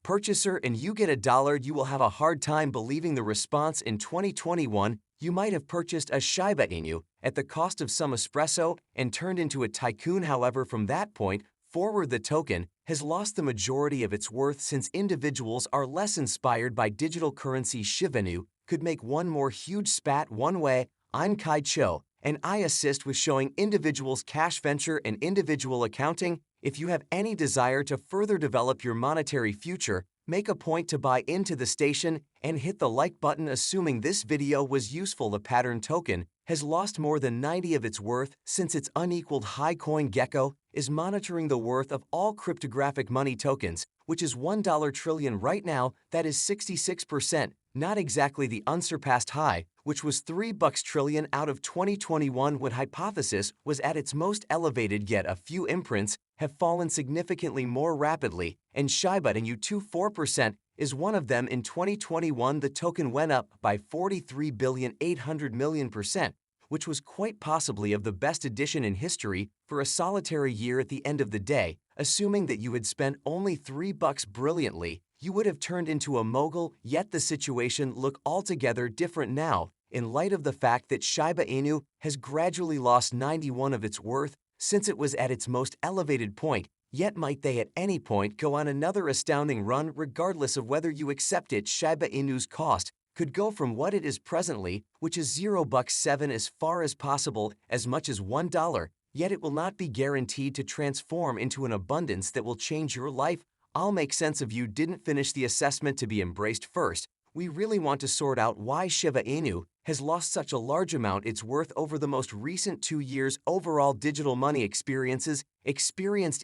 Purchaser, and you get $1, you will have a hard time believing the response. In 2021, you might have purchased a Shiba Inu at the cost of some espresso and turned into a tycoon. However, from that point forward, the token has lost the majority of its worth since individuals are less inspired by digital currency. Shiba Inu could make one more huge spat. One way. I'm Kai Cho, and I assist with showing individuals cash venture and individual accounting. If you have any desire to further develop your monetary future, make a point to buy into the station and hit the like button. Assuming this video was useful, the pattern token has lost more than 90% of its worth since its unequaled high. CoinGecko is monitoring the worth of all cryptographic money tokens, which is $1 trillion right now. That is 66%, not exactly the unsurpassed high, which was $3 trillion out of 2021 when hypothesis was at its most elevated. Yet a few imprints have fallen significantly more rapidly, and Shiba Inu 4% is one of them. In 2021, the token went up by 43,800,000,000%, which was quite possibly of the best addition in history for a solitary year. At the end of the day, assuming that you had spent only $3 brilliantly, you would have turned into a mogul. Yet the situation look altogether different now, in light of the fact that Shiba Inu has gradually lost 91% of its worth since it was at its most elevated point. Yet might they at any point go on another astounding run? Regardless of whether you accept it, Shiba Inu's cost could go from what it is presently, which is $0.7, as far as possible as much as $1. Yet it will not be guaranteed to transform into an abundance that will change your life. I'll make sense of you didn't finish the assessment to be embraced first. We really want to sort out why Shiba Inu has lost such a large amount its worth over the most recent 2 years. Overall digital money experienced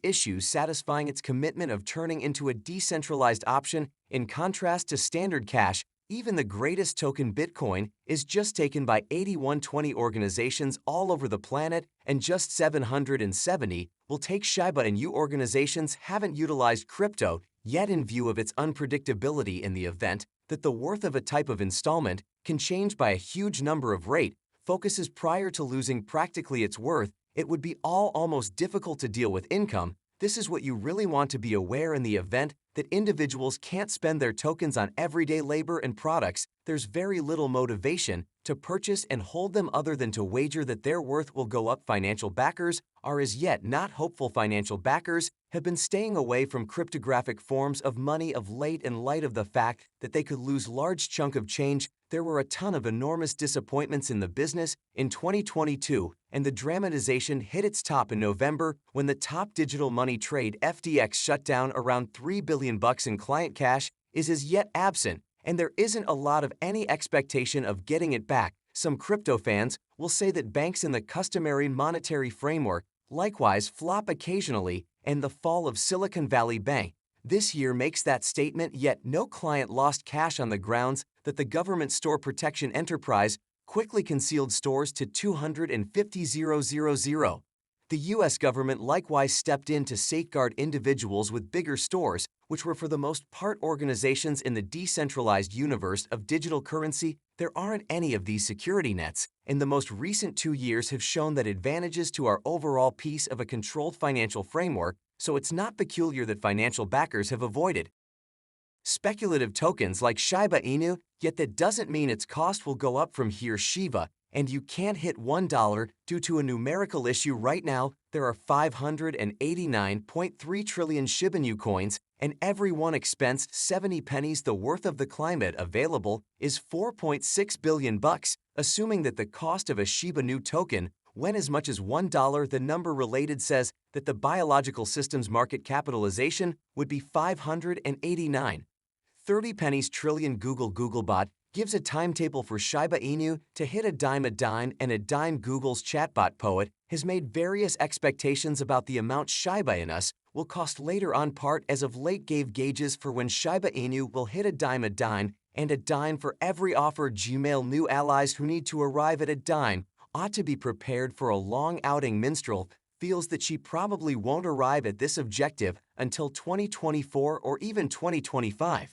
issues satisfying its commitment of turning into a decentralized option. In contrast to standard cash, even the greatest token Bitcoin is just taken by 8120 organizations all over the planet, and just 770 will take Shiba Inu. Organizations haven't utilized crypto yet in view of its unpredictability. In the event that the worth of a type of installment can change by a huge number of rate focuses prior to losing practically its worth, it would be almost difficult to deal with income. This is what you really want to be aware. In the event that individuals can't spend their tokens on everyday labor and products, there's very little motivation to purchase and hold them other than to wager that their worth will go up. Financial backers are as yet not hopeful. Financial backers have been staying away from cryptographic forms of money of late in light of the fact that they could lose large chunk of change. There were a ton of enormous disappointments in the business in 2022, and the dramatization hit its top in November when the top digital money trade FTX shut down. Around $3 billion in client cash is as yet absent, and there isn't a lot of any expectation of getting it back. Some crypto fans will say that banks in the customary monetary framework likewise flop occasionally, and the fall of Silicon Valley Bank this year makes that statement. Yet no client lost cash on the grounds that the government store protection enterprise quickly concealed stores to 250,000. The U.S. government likewise stepped in to safeguard individuals with bigger stores, which were for the most part organizations in the decentralized universe of digital currency. There aren't any of these security nets, and the most recent 2 years have shown that advantages to our overall piece of a controlled financial framework, so it's not peculiar that financial backers have avoided speculative tokens like Shiba Inu. Yet that doesn't mean its cost will go up from here. Shiba, and you can't hit $1 due to a numerical issue. Right now, there are 589.3 trillion Shiba Inu coins, and every one expensed 70 pennies. The worth of the climate available is $4.6 billion. Assuming that the cost of a Shiba Inu token went as much as $1, the number related says that the biological system's market capitalization would be 589.30 pennies trillion. Googlebot gives a timetable for Shiba Inu to hit a dime, and a dime. Google's chatbot Poet has made various expectations about the amount Shiba Inus will cost later on. Part as of late gave gauges for when Shiba Inu will hit a dime, and a dime for every offer. Gmail new allies who need to arrive at a dime ought to be prepared for a long outing. Minstrel feels that she probably won't arrive at this objective until 2024 or even 2025.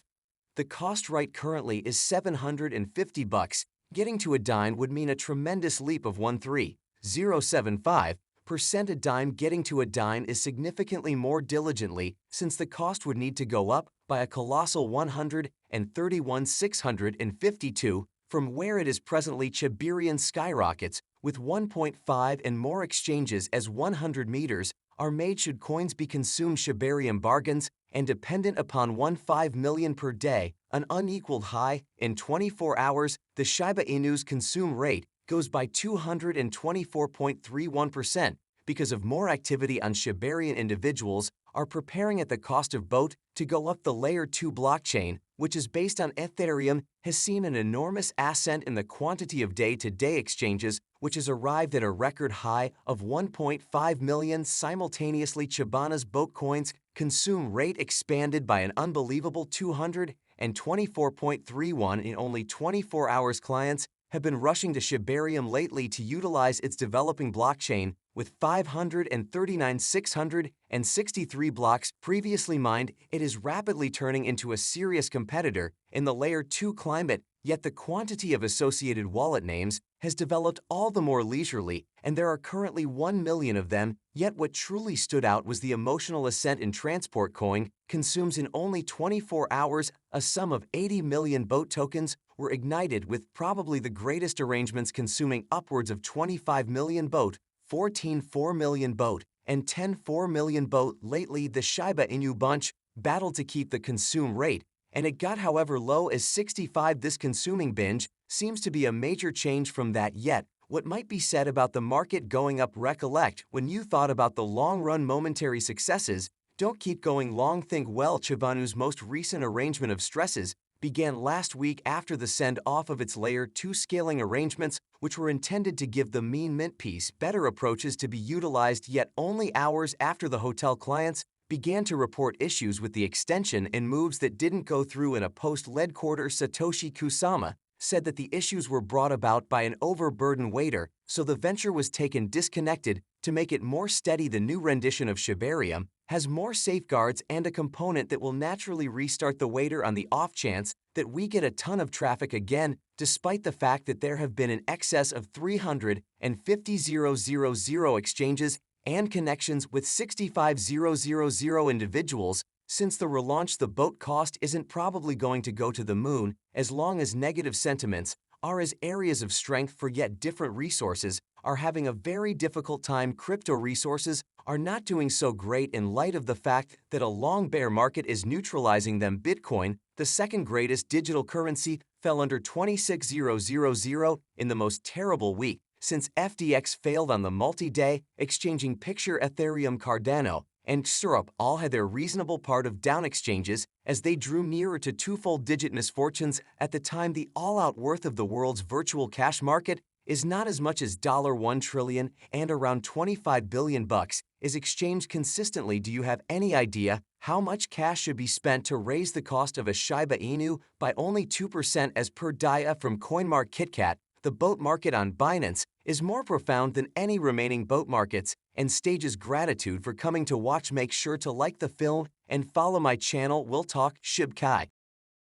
The cost right currently is $750. Getting to a dime would mean a tremendous leap of 1.3075%. A dime. Getting to a dime is significantly more diligently, since the cost would need to go up by a colossal 131,652 from where it is presently. Shibarium skyrockets with 1.5 and more exchanges as 100 meters are made should coins be consumed. Shibarium bargains and dependent upon 1.5 million per day, an unequaled high. In 24 hours, the Shiba Inu's consume rate goes by 224.31% because of more activity on Shibarium. Individuals are preparing at the cost of boat to go up. The Layer 2 blockchain, which is based on Ethereum, has seen an enormous ascent in the quantity of day-to-day exchanges, which has arrived at a record high of 1.5 million simultaneously. Shibanu's boat coins consume rate expanded by an unbelievable 224.31 in only 24 hours. Clients have been rushing to Shibarium lately to utilize its developing blockchain, with 539,663 blocks previously mined. It is rapidly turning into a serious competitor in the Layer 2 climate, yet the quantity of associated wallet names has developed all the more leisurely, and there are currently 1 million of them. Yet what truly stood out was the emotional ascent in Transport Coin consumes in only 24 hours. A sum of 80 million boat tokens were ignited, with probably the greatest arrangements consuming upwards of 25 million boat, 14.4 million boat, and 10.4 million boat. Lately, the Shiba Inu bunch battled to keep the consume rate, and it got however low as 65. This consuming binge seems to be a major change from that. Yet, what might be said about the market going up? Recollect, when you thought about the long-run momentary successes, don't keep going long. Think well. Shiba Inu's most recent arrangement of stresses began last week after the send-off of its Layer 2 scaling arrangements, which were intended to give the mean mint piece better approaches to be utilized. Yet only hours after the hotel clients began to report issues with the extension and moves that didn't go through. In a post-lead quarter, Satoshi Kusama said that the issues were brought about by an overburdened waiter, so the venture was taken disconnected to make it more steady. The new rendition of Shibarium has more safeguards and a component that will naturally restart the waiter on the off chance that we get a ton of traffic again, despite the fact that there have been in excess of 350,000 exchanges and connections with 65,000 individuals. Since the relaunch, the boat cost isn't probably going to go to the moon as long as negative sentiments are as areas of strength for yet different resources are having a very difficult time. Crypto resources are not doing so great in light of the fact that a long bear market is neutralizing them. Bitcoin, the second greatest digital currency, fell under 26,000 in the most terrible week since FTX failed on the multi-day, exchanging picture. Ethereum, Cardano, and Syrup all had their reasonable part of down exchanges as they drew nearer to twofold digit misfortunes. At the time, the all-out worth of the world's virtual cash market is not as much as $1 trillion, and around 25 billion bucks is exchanged consistently. Do you have any idea how much cash should be spent to raise the cost of a Shiba Inu by only 2%? As per data from CoinMarketCap, the boat market on Binance is more profound than any remaining boat markets, and stages gratitude for coming to watch. Make sure to like the film and follow my channel. We'll talk. Shib Kai.